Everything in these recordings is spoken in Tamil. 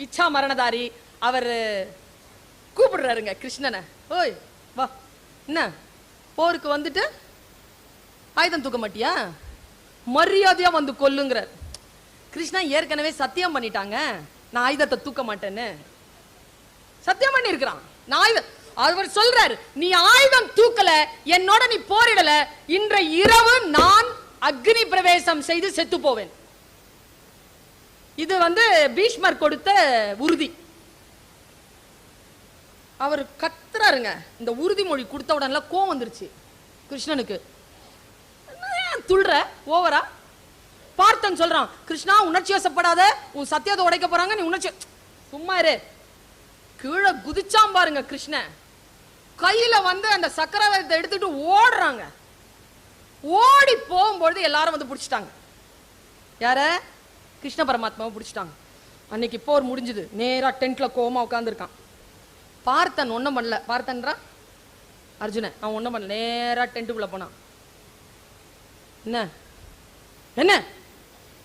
இச்சா மரணதாரி. அவர் கூப்பிடுறாருங்க கிருஷ்ணனை. ஓய் வா, என்ன போருக்கு வந்துட்டு ஆயுதம் தூக்க மாட்டியா, மரியாதையா வந்து கொல்லுங்கிறார். கிருஷ்ணா ஏற்கனவே சத்தியம் பண்ணிட்டாங்க, நான் ஆயுதத்தை தூக்க மாட்டேன்னு சத்தியம் பண்ணி இருக்கிறான். அவர் சொல்றாரு, நீ ஆயுதம் தூக்கல, என்னோட நீ போரிடல, இன்றைய இரவு நான் அக்னி பிரவேசம் செய்து செத்து போவேன். இது பீஷ்மர் கொடுத்த உறுதி. அவர் கத்துறாருங்க. இந்த உறுதிமொழி கொடுத்த உடனே கோவம் வந்துருச்சு கிருஷ்ணனுக்கு. துள்ற ஓவரா. பார்த்தன் சொல்றான், கிருஷ்ணா உணர்ச்சி வசப்படாத, உன் சத்தியத்தை உடைக்க போறாங்க, நீ உணர்ச்சி சும்மா இரு. கீழே குதிச்சாம் பாருங்க கிருஷ்ணன். கையில அந்த சக்கரத்தை எடுத்துட்டு ஓடுறாங்க. ஓடி போகும்பொழுது எல்லாரும் பிடிச்சிட்டாங்க. யார? கிருஷ்ண பரமாத்மாவை பிடிச்சிட்டாங்க. அன்னைக்கு போர் முடிஞ்சது. நேரா டென்ட்ல கோவமா உட்கார்ந்துருக்கான். பார்த்தன் ஒன்னும் பண்ணல. பார்த்தன்றா அர்ஜுனன், அவன் ஒன்னும் பண்ணல. நேரா டென்ட்டுக்குள்ள போனான். என்ன என்ன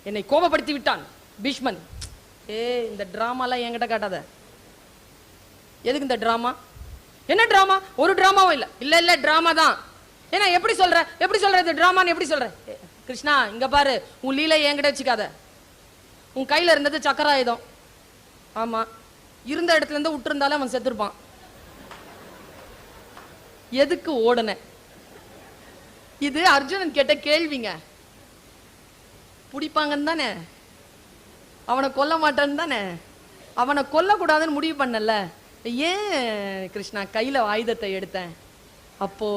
என்னை கோபப்படுத்தி விட்டான் பீஷ்மன். இந்த டிராமாலாம் என்கிட்ட காட்டாத. எதுக்கு இந்த டிராமா? என்ன டிராமா? ஒரு டிராமாவும் இல்ல. இல்ல இல்ல டிராமா தான். ஏன்னா எப்படி சொல்ற, எப்படி சொல்ற இது டிராமான்னு எப்படி சொல்ற? கிருஷ்ணா இங்க பாரு, உன் லீலை என்கிட்ட வச்சுக்காத. உன் கையில இருந்தது சக்கராயுதம். ஆமா, இருந்த இடத்துல இருந்து விட்டுருந்தாலும் அவன் செத்துருப்பான். எதுக்கு ஓடன? இது அர்ஜுனன் கேட்ட கேள்விங்க. பிடிப்பாங்கன்னு தானே, அவனை கொல்ல மாட்டான்னு தானே, அவனை கொல்லக்கூடாதுன்னு முடிவு பண்ணல. ஏன் கிருஷ்ணா கையில ஆயுதத்தை எடுத்தேன்? அப்போ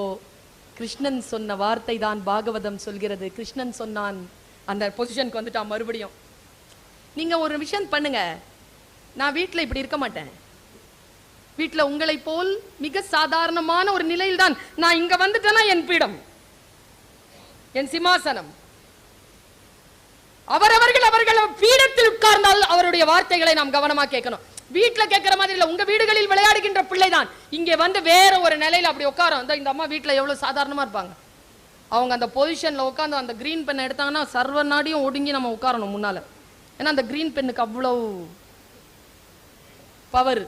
கிருஷ்ணன் சொன்ன வார்த்தை தான் பாகவதம் சொல்கிறது. கிருஷ்ணன் சொன்னான். அந்த பொசிஷனுக்கு வந்துட்டான் மறுபடியும். நீங்க ஒரு விஷயம் பண்ணுங்க, நான் வீட்டில் இப்படி இருக்க மாட்டேன். வீட்டில் உங்களை போல் மிக சாதாரணமான ஒரு நிலையில் தான் நான் இங்க வந்துட்டேன்னா என் பீடம், என் சிம்மாசனம். அவர்கள் பீடத்தில் உட்கார்ந்தால் அவருடைய வார்த்தைகளை நாம் கவனமா கேட்கணும். வீட்டுல கேட்கிற மாதிரி இல்ல. உங்க வீடுகளில் விளையாடுகின்ற பிள்ளைதான் இங்கே வேற ஒரு நிலையில அப்படி உட்காரும். இந்த அம்மா வீட்டுல எவ்வளவு சாதாரணமா இருப்பாங்க. அவங்க அந்த பொசிஷன்ல உட்காந்து அந்த கிரீன் பென் எடுத்தாங்கன்னா சர்வ நாடியும் ஒடுங்கி நம்ம உட்காரணும் முன்னால. ஏன்னா அந்த கிரீன் பெண்ணுக்கு அவ்வளவு பவர்.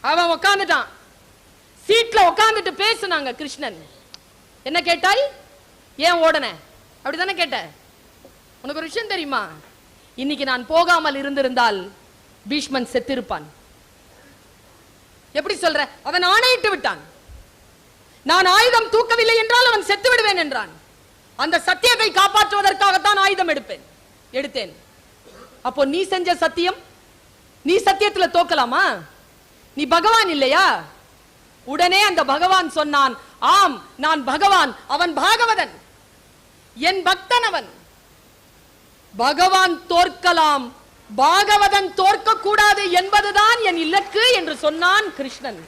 அவன் உட்காந்துட்டான். சீட்ல உட்காந்துட்டு பேசுனாங்க. கிருஷ்ணன் என்ன கேட்டாய்? ஏன் ஓடன? அப்படித்தானே கேட்ட. உனக்கு ஒரு விஷயம் தெரியுமா? இன்னைக்கு நான் போகாமல் இருந்திருந்தால் பீஷ்மன் செத்திருப்பான். எப்படி சொல்ற? அவன் ஆணையிட்டு விட்டான். நான் ஆயுதம் தூக்கவில்லை என்றால் அவன் செத்து விடுவேன் என்றான். அந்த சத்தியத்தை காப்பாற்றுவதற்காகத்தான் ஆயுதம் எடுத்தேன். அப்போ நீ செஞ்ச சத்தியம், நீ சத்தியத்துல தோக்கலாமா? நீ பகவான் இல்லையா? உடனே அந்த பகவான் சொன்னான், ஆம் நான் பகவான், அவன் பாகவதன், என் பக்தன் அவன். பகவான் தோற்கலாம், பாகவதன் தோற்க கூடாது என்பதுதான் என் இலக்கு என்று சொன்னான் கிருஷ்ணன்.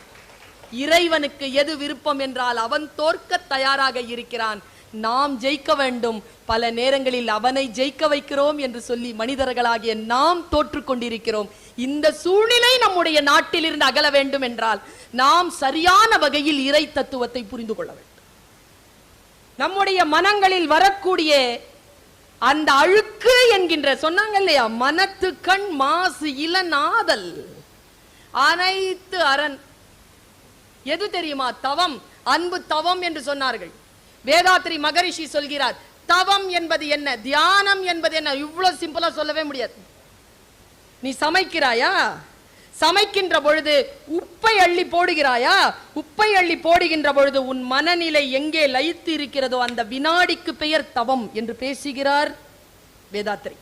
இறைவனுக்கு எது விருப்பம் என்றால் அவன் தோற்க தயாராக இருக்கிறான். நாம் ஜெயிக்க வேண்டும். பல நேரங்களில் அவனை ஜெயிக்க வைக்கிறோம் என்று சொல்லி மனிதர்களாகிய நாம் தோற்று கொண்டிருக்கிறோம். இந்த சூழ்நிலை நம்முடைய நாட்டில் இருந்து அகல வேண்டும் என்றால் நாம் சரியான வகையில் இறை தத்துவத்தை புரிந்து கொள்ள வேண்டும். நம்முடைய மனங்களில் வரக்கூடிய அந்த அழுக்கு என்கின்ற சொன்னாங்க இல்லையா, மனத்து கண் மாசு இளநாதல் அனைத்து அரண் எது தெரியுமா? தவம், அன்பு தவம் என்று சொன்னார்கள். வேதாத்ரி மகரிஷி சொல்கிறார், தவம் என்பது என்ன, தியானம் என்பது என்ன. இவ்வளவு சிம்பிளா சொல்லவே முடியாது. நீ சமைக்கிறாயா, சமைக்கின்ற பொழுது உப்பை அள்ளி போடுகிறாயா, உப்பை அள்ளி போடுகின்ற பொழுது உன் மனநிலை எங்கே லயித்து இருக்கிறதோ அந்த வினாடிக்கு பெயர் தவம் என்று பேசுகிறார் வேதாத்ரி.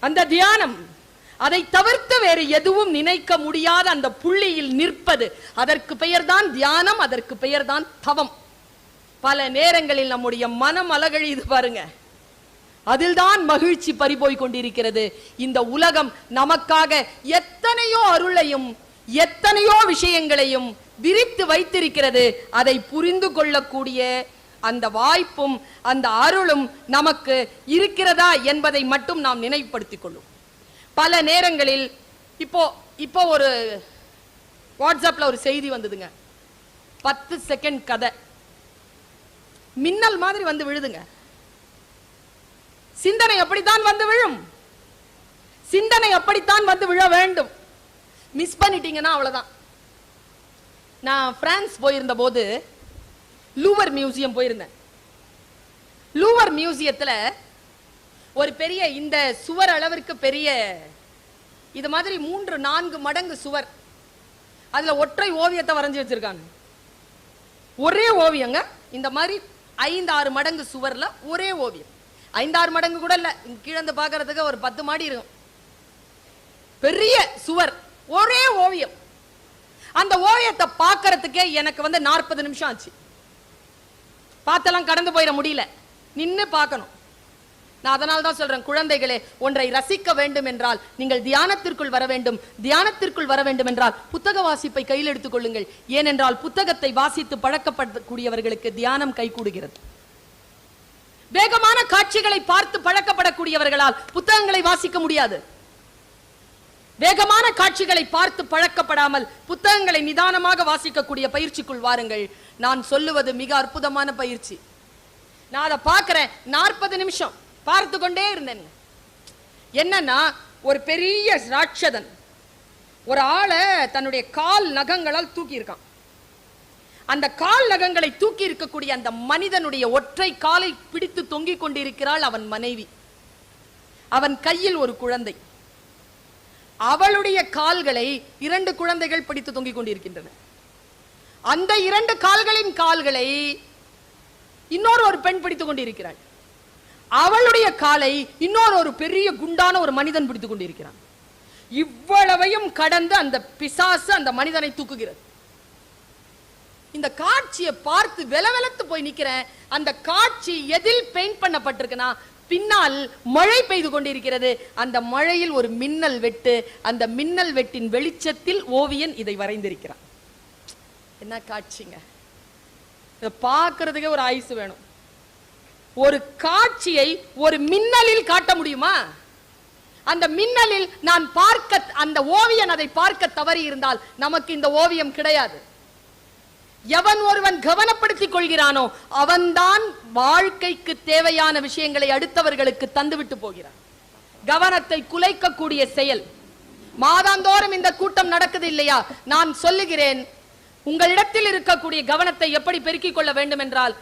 அந்த தியானம், அதை தவிர்த்து வேறு எதுவும் நினைக்க முடியாத அந்த புள்ளியில் நிற்பது, அதற்கு பெயர்தான் தியானம், அதற்கு பெயர்தான் தவம். பல நேரங்களில் நம்முடைய மனம் அலகழிது பாருங்க, அதில்தான் மகிழ்ச்சி பறிபோய் கொண்டிருக்கிறது. இந்த உலகம் நமக்காக எத்தனையோ அருளையும் எத்தனையோ விஷயங்களையும் விரித்து வைத்திருக்கிறது. அதை புரிந்து கொள்ளக்கூடிய அந்த வாய்ப்பும் அந்த அருளும் நமக்கு இருக்கிறதா என்பதை மட்டும் நாம் நினைவுபடுத்திக் கொள்ளும். பல நேரங்களில் இப்போ ஒரு வாட்ஸ்அப்ல ஒரு செய்தி வந்ததுங்க, 10 செகண்ட் கதை, மின்னல் மாதிரி வந்து விழுதுங்க. சிந்தனை அப்படித்தான் வந்து விழும். சிந்தனை அப்படித்தான் வந்து விழ வேண்டும். மிஸ் பண்ணிட்டீங்கன்னா அவ்வளவுதான். நான் பிரான்ஸ் போயிருந்த போது லூவர் மியூசியம் போயிருந்தேன். லூவர் மியூசியத்துல ஒரு பெரிய இந்த சுவர் அளவிற்கு பெரிய இது மாதிரி 3-4 மடங்கு சுவர், அதுல ஒற்றை ஓவியத்தை வரைஞ்சி வச்சிருக்காங்க. ஒரே ஓவியங்க, இந்த மாதிரி 5-6 மடங்கு சுவர்ல ஒரே ஓவியம். 5-6 மடங்கு கூட இல்ல, கீழந்து பாக்குறதுக்கு ஒரு 10 மாடி இருக்கும். பெரிய சுவர், ஒரே ஓவியம். அந்த ஓவியத்தை பார்க்கறதுக்கே எனக்கு 40 நிமிஷம் ஆச்சு. பார்த்தெல்லாம் கடந்து போயிட முடியல, நின்னு பார்க்கணும். நான் அதனால தான் சொல்றேன், குழந்தைகளே, ஒன்றை ரசிக்க வேண்டும் என்றால் நீங்கள் தியானத்திற்குள் வர வேண்டும். தியானத்திற்குள் வர வேண்டும் என்றால் புத்தக வாசிப்பை கையில் எடுத்துக் கொள்ளுங்கள். ஏனென்றால் புத்தகத்தை வாசித்து பழக்கப்படக்கூடியவர்களுக்கு தியானம் கைகூடுகிறது. வேகமான காட்சிகளை பார்த்து பழக்கப்படக்கூடியவர்களால் புத்தகங்களை வாசிக்க முடியாது. வேகமான காட்சிகளை பார்த்து பழக்கப்படாமல் புத்தகங்களை நிதானமாக வாசிக்கக்கூடிய பயிற்சிக்குள் வாருங்கள். நான் சொல்லுவது மிக அற்புதமான பயிற்சி. நான் அதை பார்க்கிறேன், 40 நிமிஷம் பார்த்து கொண்டே இருந்தேன். என்னன்னா, ஒரு பெரிய ராட்சதன் ஒரு ஆளை தன்னுடைய கால் நகங்களால் தூக்கி இருக்கான். அந்த கால் நகங்களை தூக்கி இருக்கக்கூடிய அந்த மனிதனுடைய ஒற்றை காலை பிடித்து தொங்கிக் கொண்டிருக்கிறாள் அவன் மனைவி. அவன் கையில் ஒரு குழந்தை. அவளுடைய கால்களை 2 குழந்தைகள் பிடித்து தொங்கிக் கொண்டிருக்கின்றன. அந்த 2 கால்களின் கால்களை இன்னொரு ஒரு பெண் பிடித்துக் கொண்டிருக்கிறாள். அவளுடைய காலை இன்னொரு ஒரு பெரிய குண்டான ஒரு மனிதன் பிடித்துக் கொண்டிருக்கிறான். இவ்வளவையும் கடந்து அந்த பிசாசு அந்த மனிதனை தூக்குகிறது. இந்த காட்சியை பார்த்து வெலவெலத்து போய் நிக்கிறேன். அந்த காட்சி எதில் பெயிண்ட் பண்ணப்பட்டிருக்குன்னா, பின்னால் மழை பெய்து கொண்டிருக்கிறது. அந்த மழையில் ஒரு மின்னல் வெட்டு, அந்த மின்னல் வெட்டின் வெளிச்சத்தில் ஓவியன் இதை வரைந்திருக்கிறான். என்ன காட்சிங்க! இதை பார்க்கறதுக்கே ஒரு ஐஸ் வேணும். ஒரு காட்சியை ஒரு மின்னலில் காட்ட முடியுமா? அந்த மின்னலில் நான் பார்க்க, அந்த ஓவியன் அதை பார்க்க தவறி இருந்தால் நமக்கு இந்த ஓவியம் கிடையாது. எவன் ஒருவன் கவனப்படுத்திக் கொள்கிறானோ அவன்தான் வாழ்க்கைக்கு தேவையான விஷயங்களை அடுத்தவர்களுக்கு தந்துவிட்டு போகிறான். கவனத்தை குலைக்கக்கூடிய செயல். மாதாந்தோறும் இந்த கூட்டம் நடக்குது இல்லையா? நான் சொல்லுகிறேன், உங்களிடத்தில் இருக்கக்கூடிய கவனத்தை எப்படி பெருக்கிக் கொள்ள வேண்டும் என்றால்,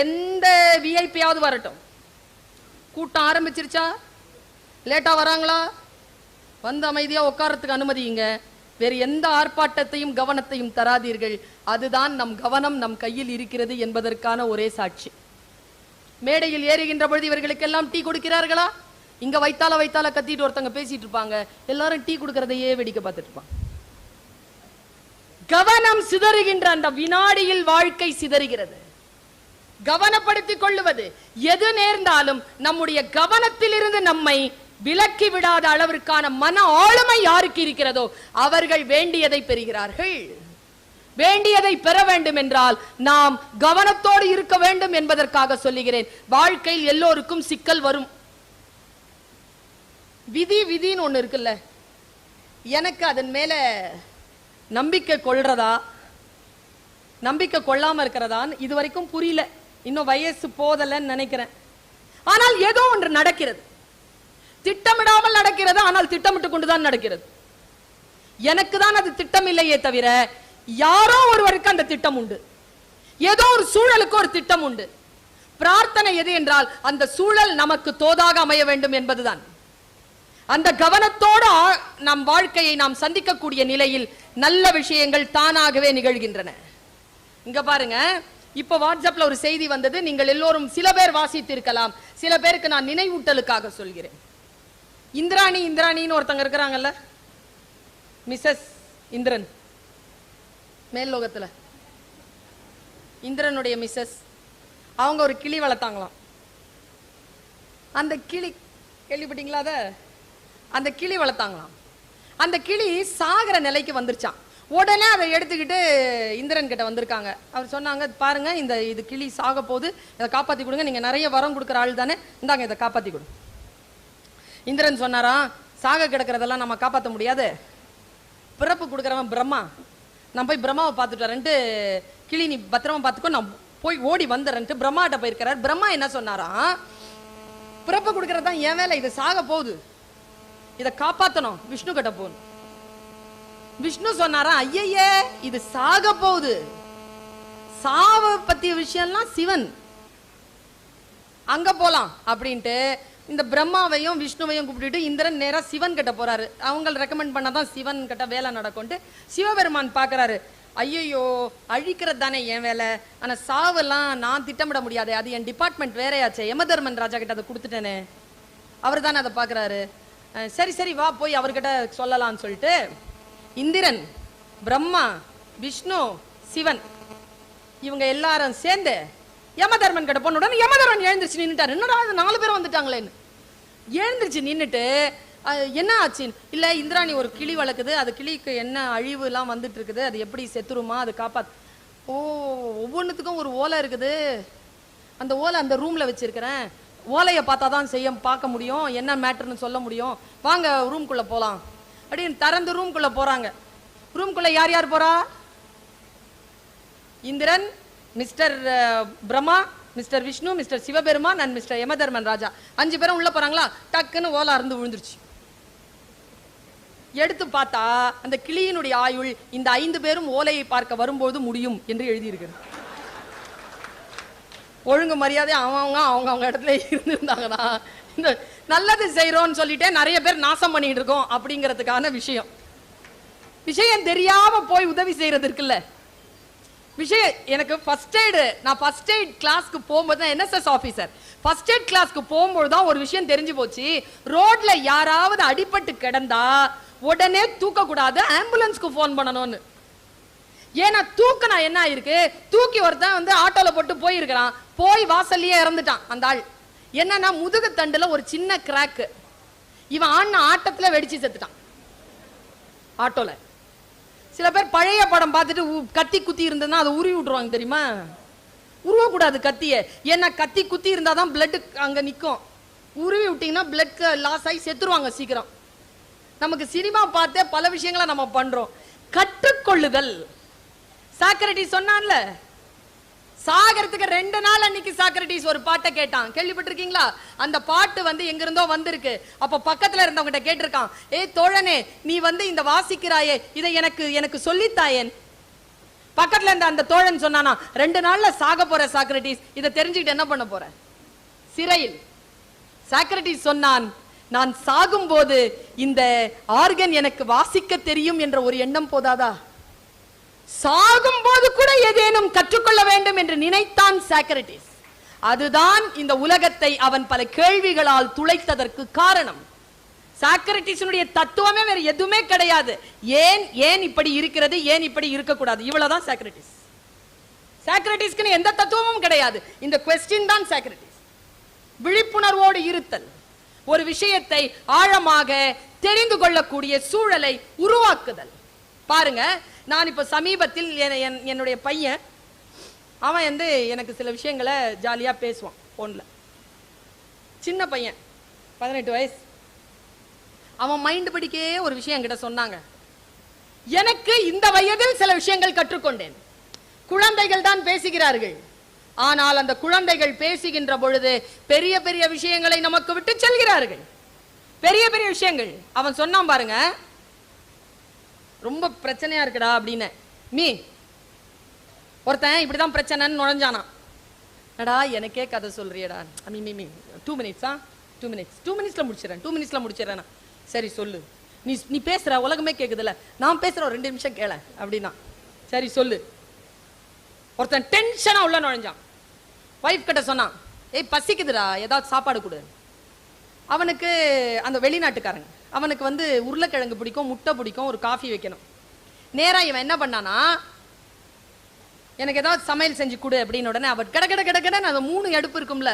எந்த விஐபியாவது வரட்டும், கூட்டம் ஆரம்பிச்சிருச்சா, லேட்டா வராங்களா, வந்து அமைதியா உட்காரத்துக்கு அனுமதியுங்க. வேறு எந்த ஆர்ப்பாட்டத்தையும் கவனத்தையும் தராதீர்கள். அதுதான் நம் கவனம் நம் கையில் இருக்கிறது என்பதற்கான ஒரே சாட்சி. மேடையில் ஏறுகின்ற பொழுது இவர்களுக்கெல்லாம் டீ கொடுக்கிறார்களா? இங்க வைத்தால கத்திட்டு ஒருத்தங்க பேசிட்டு இருப்பாங்க, எல்லாரும் டீ கொடுக்கறதையே வேடிக்கை பார்த்துட்டு இருப்பாங்க. கவனம் சிதறுகின்ற அந்த வினாடியில் வாழ்க்கை சிதறுகிறது. கவனப்படுத்திக் கொள்ளுவது, எது நேர்ந்தாலும் நம்முடைய கவனத்தில் இருந்து நம்மை விலக்கி விடாத அளவிற்கான மன ஆளுமை யாருக்கு இருக்கிறதோ அவர்கள் வேண்டியதை பெறுகிறார்கள். வேண்டியதை பெற வேண்டும் என்றால் நாம் கவனத்தோடு இருக்க வேண்டும் என்பதற்காக சொல்லுகிறேன். வாழ்க்கையில் எல்லோருக்கும் சிக்கல் வரும். விதின்னு ஒண்ணு இருக்குல்ல, எனக்கு அதன் மேல நம்பிக்கை கொள்றதா நம்பிக்கை கொள்ளாம இருக்கிறதான்னு இதுவரைக்கும் புரியல. இன்னும் வயசு போதலன்னு நினைக்கிறேன். ஆனால் ஏதோ ஒன்று நடக்கிறது. திட்டமிடாமல் நடக்கிறது, ஆனால் திட்டமிட்டு கொண்டுதான் நடக்கிறது. எனக்கு தான் அது திட்டம் இல்லையே தவிர யாரோ ஒருவருக்கு அந்த திட்டம் உண்டு. ஏதோ ஒரு சூழலுக்கு ஒரு திட்டம் உண்டு. பிரார்த்தனை எது என்றால் அந்த சூழல் நமக்கு தோதாக அமைய வேண்டும் என்பதுதான். அந்த கவனத்தோடு நம் வாழ்க்கையை நாம் சந்திக்கக்கூடிய நிலையில் நல்ல விஷயங்கள் தானாகவே நிகழ்கின்றன. இங்க பாருங்க, இப்ப வாட்ஸ்அப்ல ஒரு செய்தி வந்தது. நீங்கள் எல்லோரும் சில பேர் வாசித்து இருக்கலாம், சில பேருக்கு நான் நினைவூட்டலுக்காக சொல்கிறேன். இந்திராணின்னு ஒருத்தங்க இருக்கிறாங்கல்ல, மிஸ்ஸஸ் இந்திரன், மேல் லோகத்துல இந்திரனுடைய மிஸ்ஸஸ், அவங்க ஒரு கிளி வளர்த்தாங்களாம். அந்த கிளி கேள்விப்பட்டீங்களா? அந்த கிளி வளர்த்தாங்களாம். அந்த கிளி சாகர நிலைக்கு வந்துருச்சான். உடனே அதை எடுத்துக்கிட்டு இந்திரன் கிட்ட வந்திருக்காங்க. அவர் சொன்னாங்க, பாருங்க இது கிளி சாக போகுது, இதை காப்பாத்தி கொடுங்க, நீங்க நிறைய வரம் கொடுக்குற ஆள் தானே, இந்தாங்க இதை காப்பாத்தி கொடு. இந்திரன் சொன்னாரா, சாக கிடக்கிறதெல்லாம் நம்ம காப்பாற்ற முடியாது, பிறப்பு கொடுக்குறவன் பிரம்மா, நான் போய் பிரம்மாவை பார்த்துட்டு வரேன்ட்டு, கிளி நீ பத்திரமா பார்த்துக்கோ, நான் போய் ஓடி வந்துடுறேன்ட்டு பிரம்மாட்ட போயிருக்கிறார். பிரம்மா என்ன சொன்னாரா, பிறப்பு கொடுக்கறது தான் என் வேலை, இது சாக போகுது, இத காப்பாத்தணும், விஷ்ணு கிட்ட போகணும். விஷ்ணு சொன்னாரா, ஐயே இது சாக போகுது, சாவ பத்திய விஷயம்லாம் சிவன், அங்க போலாம் அப்படின்ட்டு இந்த பிரம்மாவையும் விஷ்ணுவையும் கூப்பிட்டுட்டு இந்திரன் நேரா சிவன் கிட்ட போறாரு. அவங்க ரெக்கமெண்ட் பண்ணாதான் சிவன் கிட்ட வேலை நடக்கும்ட்டு சிவபெருமான் பாக்குறாரு. ஐயோ, அழிக்கிறது தானே என் வேலை, ஆனா சாவெல்லாம் நான் திட்டமிட முடியாது, அது என் டிபார்ட்மெண்ட் வேறையாச்சே, யமதர்மன் ராஜா கிட்ட அதை கொடுத்துட்டேனே, அவர் தானே அதை பாக்குறாரு. சரி சரி வா போய் அவர்கிட்ட சொல்லலாம்னு சொல்லிட்டு இந்திரன், பிரம்மா, விஷ்ணு, சிவன் இவங்க எல்லாரும் சேர்ந்து யமதர்மன் கிட்ட போன உடனே யமதர்மன் எழுந்திருச்சு நின்னுட்டாரு. என்னடா 4 பேரும் வந்துட்டாங்களேன்னு எழுந்திருச்சு நின்னுட்டு, என்ன ஆச்சு? இல்ல இந்திராணி ஒரு கிளி வளர்க்குது, அது கிளிக்கு என்ன அழிவு எல்லாம் வந்துட்டு இருக்குது, அது எப்படி செத்துருமா, அது காப்பாத். ஓ, ஒவ்வொன்றுத்துக்கும் ஒரு ஓலை இருக்குது, அந்த ஓலை அந்த ரூம்ல வச்சிருக்கிறேன், ஓலையை பார்த்தாதான் பார்க்க முடியும், என்ன மேட்டர்னு சொல்ல முடியும், வாங்க ரூம்குள்ள போலாம் அப்படின்னு திறந்து ரூம்குள்ள போறாங்க. ரூம்குள்ள யார் யார் போறா? Indran, mister Brahma, mister Vishnu, mister Sivaperuman and mister Yamadharman Raja 5 பேரும் உள்ள போறாங்களா. டக்குன்னு ஓலை அருந்து விழுந்துருச்சு. எடுத்து பார்த்தா அந்த கிளியினுடைய ஆயுள் இந்த 5 பேரும் ஓலையை பார்க்க வரும்போது முடியும் என்று எழுதியிருக்கிறது. ஒழுங்கு மரியாதை அவங்க இடத்துல இருந்திருந்தாங்கன்னா, இந்த நல்லது செய்யறோம்னு சொல்லிட்டே நிறைய பேர் நாசம் பண்ணிட்டு இருக்கோம் அப்படிங்கிறதுக்கான விஷயம் தெரியாம போய் உதவி செய்யறது இருக்குல்ல விஷயம். எனக்கு ஃபர்ஸ்ட் எய்டு, நான் ஃபர்ஸ்ட் எய்ட் கிளாஸ்க்கு போகும்போது தான் NSS ஆஃபீஸர், ஃபர்ஸ்ட் எய்ட் கிளாஸ்க்கு போகும்போது தான் ஒரு விஷயம் தெரிஞ்சு போச்சு. ரோட்ல யாராவது அடிபட்டு கிடந்தா உடனே தூக்க கூடாது, ஆம்புலன்ஸ்க்கு போன் பண்ணணும்னு. ஏன்னா தூக்கினா என்ன ஆயிருக்கு, தூக்கி ஒருத்தன் வந்து ஆட்டோல போட்டு போயிருக்கிறான், போய் வாசல்லையே இறந்துட்டான். அந்த ஆள் என்னன்னா முதுகு தண்டுல ஒரு சின்ன கிராக்கு, இவன் ஆடின ஆட்டத்துல வெடிச்சு செத்துட்டான் ஆட்டோல. சில பேர் பழைய படம் பார்த்துட்டு கத்தி குத்தி இருந்ததுன்னா அதை உருவி விட்டுருவாங்க தெரியுமா. உருவக்கூடாது கத்திய, ஏன்னா கத்தி குத்தி இருந்தாதான் பிளட் அங்க நிக்கும், உருவி விட்டீங்கன்னா பிளட் லாஸ் ஆகி செத்துருவாங்க சீக்கிரம். நமக்கு சினிமா பார்த்தே பல விஷயங்களை நம்ம பண்றோம். கற்றுக்கொள்ளுதல். சாக்ரட்டிஸ் சொன்னான்ல, சாகரத்துக்கு 2 நாள் அன்னைக்கு சாக்ரட்டிஸ் ஒரு பாட்டை கேட்டான், கேள்விப்பட்டிருக்கீங்களா? அந்த பாட்டு வந்து எங்க இருந்தோ வந்திருக்கு. அப்ப பக்கத்துல இருந்தவங்க கேட்டிருக்கான், ஏய் தோழனே, நீ வந்து இந்த வாசிக்கிறாயே, இதை எனக்கு சொல்லித்தாயேன். பக்கத்துல இருந்த அந்த தோழன் சொன்னானா, 2 நாள்ல சாக போற சாக்ரட்டிஸ், இதை தெரிஞ்சுக்கிட்டு என்ன பண்ண போற? சிறையில். சாக்ரட்டிஸ் சொன்னான், நான் சாகும் போது இந்த ஆர்கன் எனக்கு வாசிக்க தெரியும் என்ற ஒரு எண்ணம் போதாதா? சாகும் போது கூட ஏதேனும் கற்றுக்கொள்ள வேண்டும் என்று நினைத்தான் சாக்ரட்டிஸ். அதுதான் இந்த உலகத்தை அவன் பல கேள்விகளால் துளைத்ததற்கு காரணம். சாக்ரட்டிஸினுடைய தத்துவமே வேற எதுவுமே கிடையாது. ஏன் இப்படி இருக்கிறது, ஏன் இப்படி இருக்கக்கூடாது, இவ்வளவுதான் சாக்ரட்டிஸ். சாக்ரட்டிஸ்க்கு எந்த தத்துவமும் கிடையாது. இந்த क्वेश्चन தான் சாக்ரட்டிஸ். விழிப்புணர்வோடு இருத்தல், ஒரு விஷயத்தை ஆழமாக தெரிந்து கொள்ளக்கூடிய சூழலை உருவாக்குதல். பாருங்க, நான் இப்ப சமீபத்தில் என்னுடைய பையன், அவன் வந்து எனக்கு சில விஷயங்களை ஜாலியா பேசுவான் போன்ல. சின்ன பையன், 18 வயசு. அவன் மைண்ட் படிக்கே ஒரு விஷயம் என்கிட்ட சொன்னாங்க. எனக்கு இந்த வயதில் சில விஷயங்கள் கற்றுக்கொண்டேன். குழந்தைகள் தான் பேசுகிறார்கள், ஆனால் அந்த குழந்தைகள் பேசுகின்ற பொழுது பெரிய பெரிய விஷயங்களை நமக்கு விட்டு செல்கிறார்கள். பெரிய பெரிய விஷயங்கள். அவன் சொன்னான் பாருங்க, ரொம்ப பிரச்சனையா இருக்குடா அப்படின்னு. ஒருத்தன் இப்படிதான் பிரச்சனைன்னு நுழைஞ்சானா. நடா எனக்கே கதை சொல்றியடா. 2 மினிட்ஸ்ல முடிச்சிடறேன். சரி சொல்லு, நீ பேசுற உலகமே கேக்குதுல்ல, நான் பேசுற 2 நிமிஷம் கேள அப்படின்னா. சரி சொல்லு. ஒருத்தன் டென்ஷனா உள்ள நுழைஞ்சான். வைஃப் கிட்ட சொன்னான், ஏய் பசிக்குதுடா, ஏதாவது சாப்பாடு கொடு. அவனுக்கு அந்த வெளிநாட்டுக்காரங்க, அவனுக்கு வந்து உருளைக்கிழங்கு பிடிக்கும், முட்டை பிடிக்கும், ஒரு காஃபி வைக்கணும். நேரா இவன் என்ன பண்ணானா, எனக்கு ஏதாவது சமையல் செஞ்சு கொடு அப்படின்னு. உடனே அவர் கிட அந்த 3 அடுப்பு இருக்கும்ல,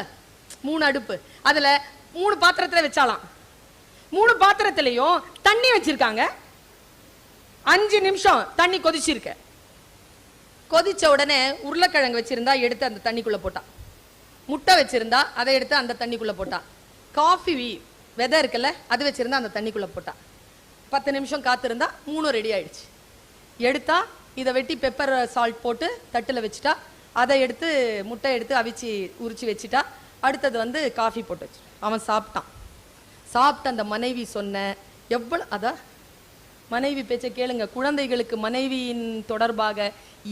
3 அடுப்பு, அதுல 3 பாத்திரத்துல வச்சாலாம். 3 பாத்திரத்திலையும் தண்ணி வச்சிருக்காங்க. 5 நிமிஷம் தண்ணி கொதிச்சிருக்க. கொதிச்ச உடனே உருளைக்கிழங்கு வச்சிருந்தா எடுத்து அந்த தண்ணிக்குள்ள போட்டான். முட்டை வச்சிருந்தா அதை எடுத்து அந்த தண்ணிக்குள்ள போட்டான். காஃபி விதை இருக்குல்ல, அது வச்சிருந்தா அந்த தண்ணிக்குள்ள போட்டான். 10 நிமிஷம் காத்திருந்தா 3 ரெடி ஆயிடுச்சு. எடுத்தா இதை வெட்டி பெப்பர் சால்ட் போட்டு தட்டுல வச்சுட்டா, அதை எடுத்து முட்டை எடுத்து அவிச்சு உரிச்சு வச்சுட்டா, அடுத்தது வந்து காஃபி போட்டு வச்சு அவன் சாப்பிட்டான். சாப்பிட்டு அந்த மனைவி சொன்ன எவ்வளவு அதான் மனைவி பேச்ச கேளுங்க. குழந்தைகளுக்கு மனைவியின் தொடர்பாக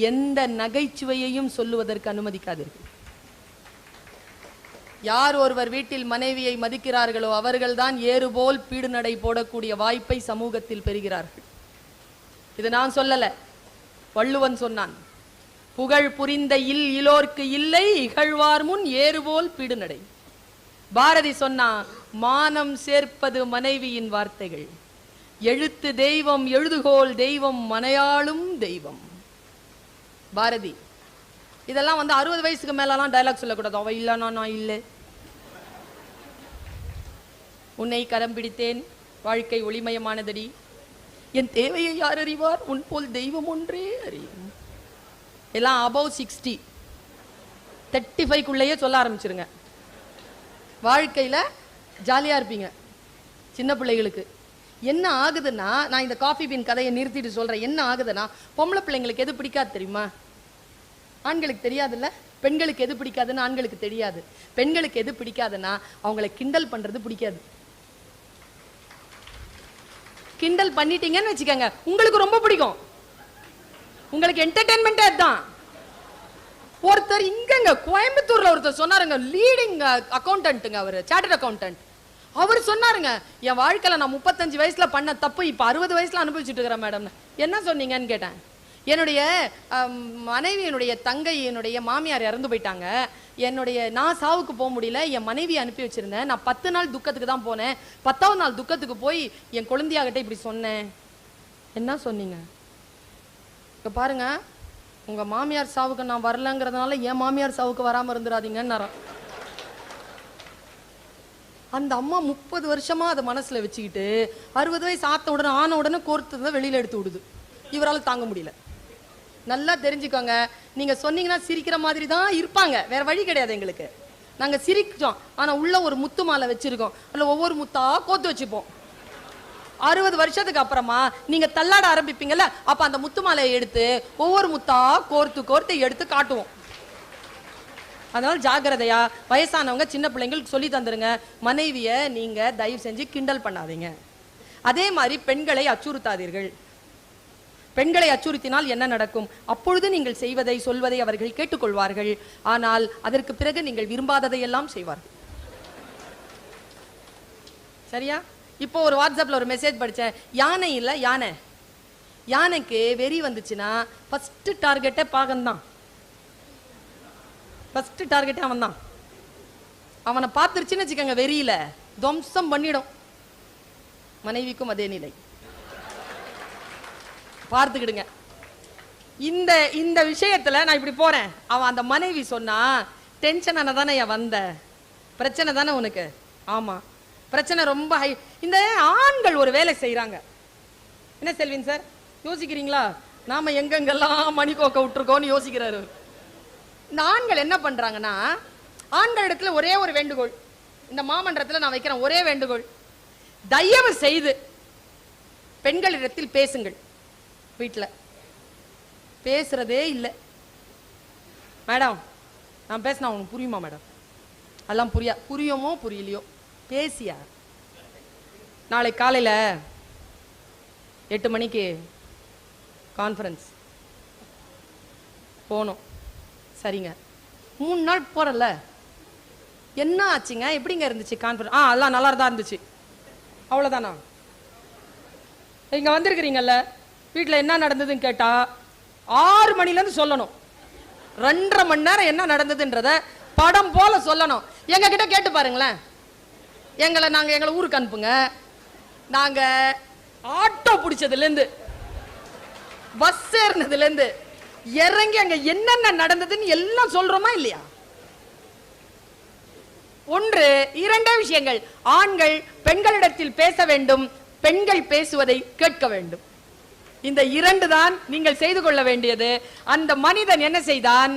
எந்த நகைச்சுவையையும் சொல்லுவதற்கு அனுமதிக்காதீர்கள். யார் ஒருவர் வீட்டில் மனைவியை மதிக்கிறார்களோ அவர்கள்தான் ஏறுபோல் பீடு நடை போடக்கூடிய வாய்ப்பை சமூகத்தில் பெறுகிறார்கள். இது நான் சொல்லல, வள்ளுவன் சொன்னான். புகழ் புரிந்த இலோர்க்கு இல்லை, இகழ்வார் முன் ஏறுபோல் பீடு நடை. பாரதி சொன்னா, மானம் சேர்ப்பது மனைவியின் வார்த்தைகள். எழுத்து தெய்வம், எழுதுகோல் தெய்வம், மனையாளும் தெய்வம். பாரதி. இதெல்லாம் 60 வயசுக்கு மேலாம் டயலாக் சொல்லக்கூடாது. அவ இல்லனா நான் இல்லை, உன்னை கரம் பிடித்தேன், வாழ்க்கை ஒளிமயமானதடி, என் தேவையை யார் அறிவார், உன் போல் தெய்வம் ஒன்றே அறியும். எல்லாம் above 60 35க்குள்ளேயே சொல்ல ஆரம்பிச்சிருங்க. வாழ்க்கையில ஜாலியா இருப்பீங்க. சின்ன பிள்ளைகளுக்கு என்ன ஆகுதுன்னா, நான் இந்த காஃபி பீன் கதையை நிறுத்திட்டு சொல்றேன். என்ன ஆகுதுன்னா, பொம்பளை பிள்ளைங்களுக்கு எது பிடிக்காது தெரியுமா? ஆண்களுக்கு தெரியாதுல்ல. பெண்களுக்கு எது பிடிக்காதுன்னு ஆண்களுக்கு தெரியாது. பெண்களுக்கு எது பிடிக்காதுன்னா அவங்களை கிண்டல் பண்றது பிடிக்காது. கிண்டல் பண்ணிட்டீங்கன்னு வச்சுக்கோங்க, உங்களுக்கு ரொம்ப பிடிக்கும். உங்களுக்கு என்டர்டெயின்மெண்டே அதுதான். ஒருத்தர் இங்கங்க கோயம்புத்தூர்ல ஒருத்தர் சொன்னாருங்க, லீடிங் அக்கௌண்டன்ட்டுங்க, அவர் சார்ட்டர்ட் அக்கௌண்டன்ட். அவர் சொன்னாருங்க, என் வாழ்க்கையில நான் 35 வயசுல பண்ண தப்பு இப்ப 60 வயசுல அனுபவிச்சுட்டு இருக்கிறேன் மேடம். என்ன சொன்னீங்கன்னு கேட்டேன். என்னுடைய மனைவியினுடைய தங்கை, என்னுடைய மாமியார் இறந்து போயிட்டாங்க. நான் சாவுக்கு போக முடியல, என் மனைவியை அனுப்பி வச்சிருந்தேன். நான் 10 நாள் துக்கத்துக்கு தான் போனேன். 10வது நாள் துக்கத்துக்கு போய் என் குழந்தையாகிட்ட இப்படி சொன்னேன். என்ன சொன்னீங்க? இப்ப பாருங்க, உங்க மாமியார் சாவுக்கு நான் வரலங்கிறதுனால என் மாமியார் சாவுக்கு வராம இருந்துடாதீங்கன்னு. அந்த அம்மா 30 வருஷமா அதை மனசுல வச்சுக்கிட்டு 60 வயசு ஆன உடனே கோர்த்து வெளியில எடுத்து விடுது. இவரால் தாங்க முடியல. நல்லா தெரிஞ்சுக்கோங்க, நீங்க சொன்னீங்கன்னா சிரிக்கிற மாதிரி தான் இருப்பாங்க, வேற வழி கிடையாது எங்களுக்கு. நாங்க சிரிச்சோம், ஆனா உள்ள ஒரு முத்து மாலை வச்சிருக்கோம், அதுல ஒவ்வொரு முத்தா கோத்து வச்சுப்போம். 60 வருஷத்துக்கு அப்புறமா நீங்க தள்ளாட ஆரம்பிப்பீங்கல்ல, அப்ப அந்த முத்து மாலையை எடுத்து ஒவ்வொரு முத்தா கோர்த்து எடுத்து காட்டுவோம். அதனால ஜாக்கிரதையா, வயசானவங்க சின்ன பிள்ளைங்களுக்கு சொல்லி தந்துருங்க, மனைவிய நீங்க தயவு செஞ்சு கிண்டல் பண்ணாதீங்க. அதே மாதிரி பெண்களை அச்சுறுத்தாதீர்கள். பெண்களை அச்சுறுத்தினால் என்ன நடக்கும்? அப்பொழுது நீங்கள் செய்வதை சொல்வதை அவர்கள் கேட்டுக்கொள்வார்கள். ஆனால் அதற்கு பிறகு நீங்கள் விரும்பாததையெல்லாம் செய்வார்கள். சரியா? இப்போ ஒரு வாட்ஸ்அப்ல ஒரு மெசேஜ் படிச்சேன். யானை இல்ல, யானைக்கு வெறி வந்துச்சுன்னா ஃபர்ஸ்ட் டார்கெட்டே பாகன்தான். ஃபர்ஸ்ட் டார்கெட்டே அவன் தான். அவனை பார்த்துருச்சுன்னு வச்சுக்கோங்க, வெறியில துவம்சம் பண்ணிடும். மனைவிக்கும் அதே நிலை. பார்த்துக்கிடுங்க. இந்த விஷயத்துல நான் இப்படி போறேன், அவன் அந்த மனைவி சொன்னா, டென்ஷன் ஆனதானே வந்த பிரச்சனை தானே உனக்கு? ஆமா, பிரச்சனை ரொம்ப ஹை. இந்த ஆண்கள் ஒரு வேலை செய்யறாங்க. என்ன செல்வின் சார் யோசிக்கிறீங்களா? நாம எங்கெங்கெல்லாம் மணி கோக்க விட்டுருக்கோம்னு யோசிக்கிறாரு. இந்த ஆண்கள் என்ன பண்றாங்கன்னா, ஆண்கள் இடத்துல ஒரே ஒரு வேண்டுகோள், இந்த மாமன்றத்தில் நான் வைக்கிறேன் ஒரே வேண்டுகோள், தயவு செய்து பெண்களிடத்தில் பேசுங்கள். வீட்டில் பேசுறதே இல்லை. மேடம் நான் பேசினா உனக்கு புரியுமா மேடம்? அதெல்லாம் புரியுமோ புரியலையோ, பேசியா. நாளை காலையில் 8 மணிக்கு கான்ஃபரன்ஸ் போனோம். சரிங்க, 3 நாள் போறல, என்ன ஆச்சுங்க, எப்படிங்க இருந்துச்சு கான்ஃபரன்ஸ்? எல்லாம் நல்லா தான் இருந்துச்சு. அவ்வளோதானா? இங்கே வந்திருக்கிறீங்கல்ல, வீட்டில் என்ன நடந்ததுன்னு கேட்டா 6 மணிலேருந்து சொல்லணும். 2.5 மணி நேரம் என்ன நடந்ததுன்றத படம் போல சொல்லணும். எங்க கிட்ட கேட்டு பாருங்களேன். எங்களை ஊருக்கு அனுப்புங்க. நாங்க ஆட்டோ பிடிச்சதுலேருந்து, பஸ் ஏறினதுலேருந்து இறங்கி அங்க என்னென்ன நடந்ததுன்னு எல்லாம் சொல்றோமா இல்லையா? ஒன்று 2 விஷயங்கள். ஆண்கள் பெண்களிடத்தில் பேச வேண்டும், பெண்கள் பேசுவதை கேட்க வேண்டும். இந்த 2 தான் நீங்கள் செய்து கொள்ள வேண்டியது. அந்த மனிதன் என்ன செய்தான்?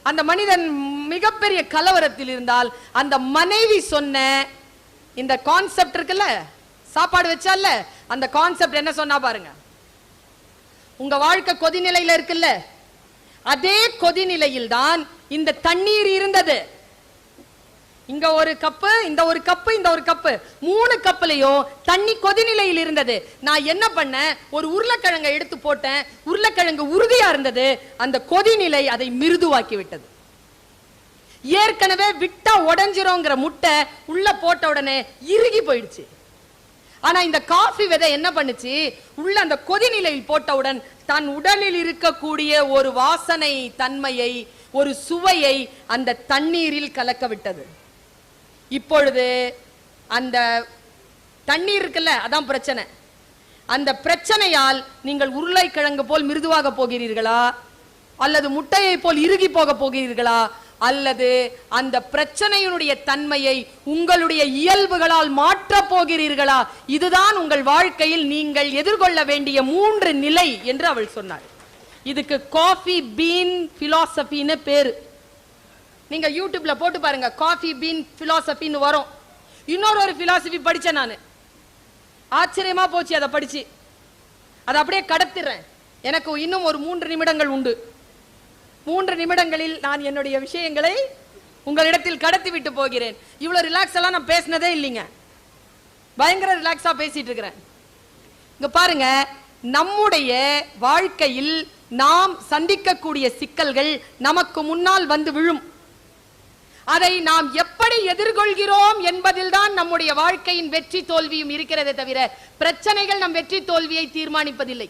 அந்த மனிதன் மிகப்பெரிய கலவரத்தில் இருந்தால், அந்த மனைவி சொன்ன இந்த கான்செப்ட் இருக்குல்ல, சாப்பாடு வச்சால, அந்த கான்செப்ட் என்ன சொன்னா பாருங்க. உங்க வாழ்க்கை கொதிநிலையில இருக்குல்ல, அதே கொதிநிலையில் தான் இந்த தண்ணீர் இருந்தது. இங்க ஒரு கப்பு, இந்த ஒரு கப்பு, இந்த ஒரு கப்பு, 3 கப்புலயும் தண்ணி கொதிநிலையில் இருந்தது. நான் என்ன பண்ணேன், ஒரு உருளைக்கிழங்கை எடுத்து போட்டேன். உருளைக்கிழங்கு உறுதியா இருந்தது. அந்த கொதிநிலை அதை மிருதுவாக்கி விட்டது. ஏற்கனவே விட்டா உடைஞ்சிரோங்கிற முட்டை உள்ள போட்ட உடனே இறுகி போயிடுச்சு. ஆனா இந்த காஃபி விதை என்ன பண்ணுச்சு, உள்ள அந்த கொதிநிலையில் போட்டவுடன் தன் உடலில் இருக்கக்கூடிய ஒரு வாசனை தன்மையை, ஒரு சுவையை அந்த தண்ணீரில் கலக்க விட்டது. இப்பொழுது அந்த தண்ணீர் இருக்குல்ல, அதான் பிரச்சனை. அந்த பிரச்சனையால் நீங்கள் உருளைக்கிழங்கு போல் மிருதுவாக போகிறீர்களா, அல்லது முட்டையை போல் இறுகி போக போகிறீர்களா, அல்லது அந்த பிரச்சனையினுடைய தன்மையை உங்களுடைய இயல்புகளால் மாற்றப் போகிறீர்களா? இதுதான் உங்கள் வாழ்க்கையில் நீங்கள் எதிர்கொள்ள வேண்டிய 3 நிலை என்று அவள் சொன்னார். இதுக்கு காஃபி பீன் பிலாசபின்னு பேரு. நீங்க யூடியூப்ல போட்டு பாருங்க, காஃபி பீன் பிலாசபின்னு வரும். இன்னொரு பிலாசபி படிச்சேன் நான், ஆச்சரியமா போச்சு. அதை படிச்சு அதை அப்படியே கடத்திடுறேன். எனக்கு இன்னும் ஒரு 3 நிமிடங்கள் உண்டு. 3 நிமிடங்களில் நான் என்னுடைய விஷயங்களை உங்களிடத்தில் கடத்தி விட்டு போகிறேன். இவ்வளவு ரிலாக்ஸ் எல்லாம் நான் பேசினதே இல்லைங்க, பயங்கர ரிலாக்ஸா பேசிட்டு இருக்கிறேன். இங்க பாருங்க, நம்முடைய வாழ்க்கையில் நாம் சந்திக்கக்கூடிய சிக்கல்கள் நமக்கு முன்னால் வந்து விழும். அதை நாம் எப்படி எதிர்கொள்கிறோம் என்பதில் தான் நம்முடைய வாழ்க்கையின் வெற்றி தோல்வியும் இருக்கிறதே தவிர பிரச்சனைகள் நம் வெற்றி தோல்வியை தீர்மானிப்பதில்லை.